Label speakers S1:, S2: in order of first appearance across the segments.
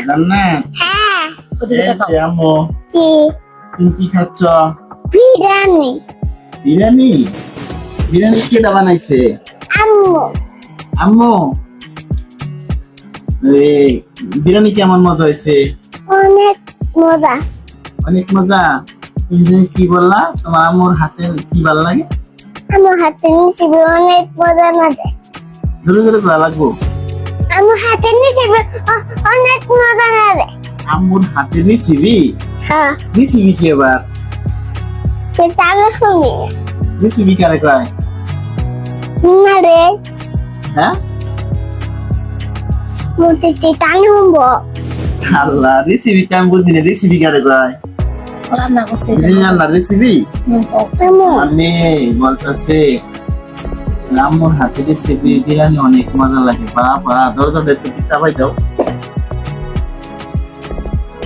S1: জান্নাত
S2: হ্যাঁ
S1: এই যে আম্মু
S2: জি
S1: তুমি কি খাচ্ছ?
S2: বিরিয়ানি
S1: বিরিয়ানি। বিরিয়ানি কেডা বানাইছে?
S2: আম্মু
S1: আম্মু। এই বিরিয়ানি কেমন মজা হয়েছে?
S2: অনেক মজা
S1: অনেক মজা। তুমি যে কি বললা তোমার আম্মুর হাতের কি ভালো লাগে?
S2: আমার হাতে নিচে অনেক মজা না দেয়
S1: জোরে জোরে করা লাগবো।
S2: আমার হাতে নিচে অনেক মজা না দেয়
S1: আম্মুর হাতে নিছিবি?
S2: হ্যাঁ
S1: নিছিবি কি এবার?
S2: তো চালু শুনি
S1: নিছিবি কারে কয়?
S2: না রে
S1: হ্যাঁ
S2: মুটিতে টানুব
S1: আল্লাহ রেসিপি আমি বুঝি না, রেসিপি কারে কয়?
S3: রান্না করছে
S1: রান্না রেসিপি
S2: আম্মু
S1: মানে বলতেছে আম্মুর হাতে রেসিপি বিরিয়ানি অনেক মজা লাগে। বাবা দরজাটা একটু কি চাপাই দাও।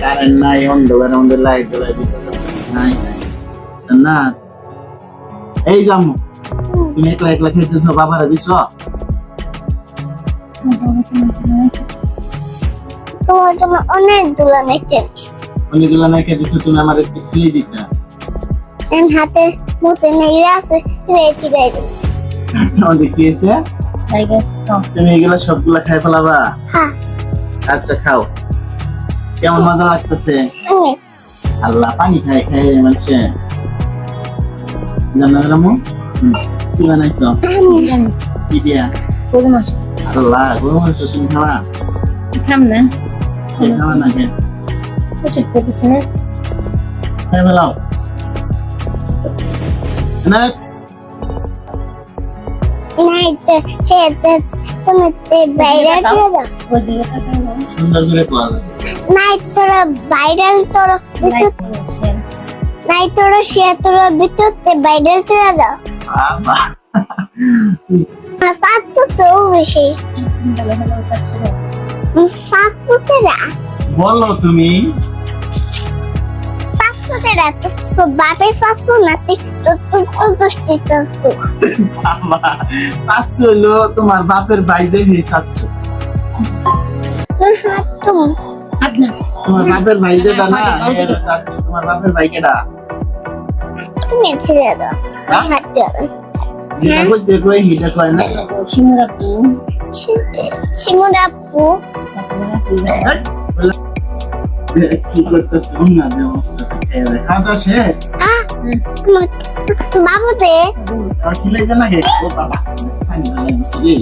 S1: কারেন্ট নাই, অন্ধকার আমাদের লাইট জ্বালাই দিতে নাই না। এই যে আম্মু তুমি একলা একলা খেতেছো, বাবারা দিছ?
S2: তোমার জন্য অনেক দোলা নেচে
S1: অনেকগুলা নাই খেতেছো, তুমি আমার একটু খেয়ে দিতা।
S2: এন হাতে মুতে নেই আছে রেখে দেয়
S1: আমাদের কি হয়েছে? তুমি এগুলা সবগুলা খাই ফেলাবা?
S2: হ্যাঁ
S1: আচ্ছা খাও। কেমন মজা লাগতেছে?
S2: অনেক
S1: আল্লাহ পানি খাই খাই মানুষে জান্নাত রামু কি বানাইছো? কি দিয়া? আল্লাহ গরু মাংস তুমি খাওয়া? কে খাওয়া না কে? খাই ফেলাও না।
S2: নাই তো সেটা তুমি বাইরে দিয়ে দাও
S1: সুন্দর করে খাওয়া যায়।
S2: নাই তোরা ভাইরাল তোরা নাই তোরা সে তোরা ভিতরতে ভাইরাল তোরা দাও
S1: বাবা
S2: সাতশো তো বেশি সাতশো তেরা
S1: বলো তুমি।
S2: সাতশো তেরা তো বাপের সাতশো না তো দোষটি সাতশো
S1: বাবা চাচ্ছ হইলো তোমার বাপের বাইরে হয়ে চাচ্ছ। তোমার বাপের ভাই যেটা না তোমার বাপের ভাই কেডা?
S2: তুমি ছেড়ে দাও হাত দিয়ে
S1: যেটা কইতে কই হিটা কয় না।
S2: শিমুরাপু
S1: কি করতেছ না ব্যবস্থা খেয়ে দেয়। খাওয়া দাওয়া শেষ?
S2: বাবুতে
S1: আর কি লাগে না হে? ও বাবা পানি ঢালাই দিছি রে।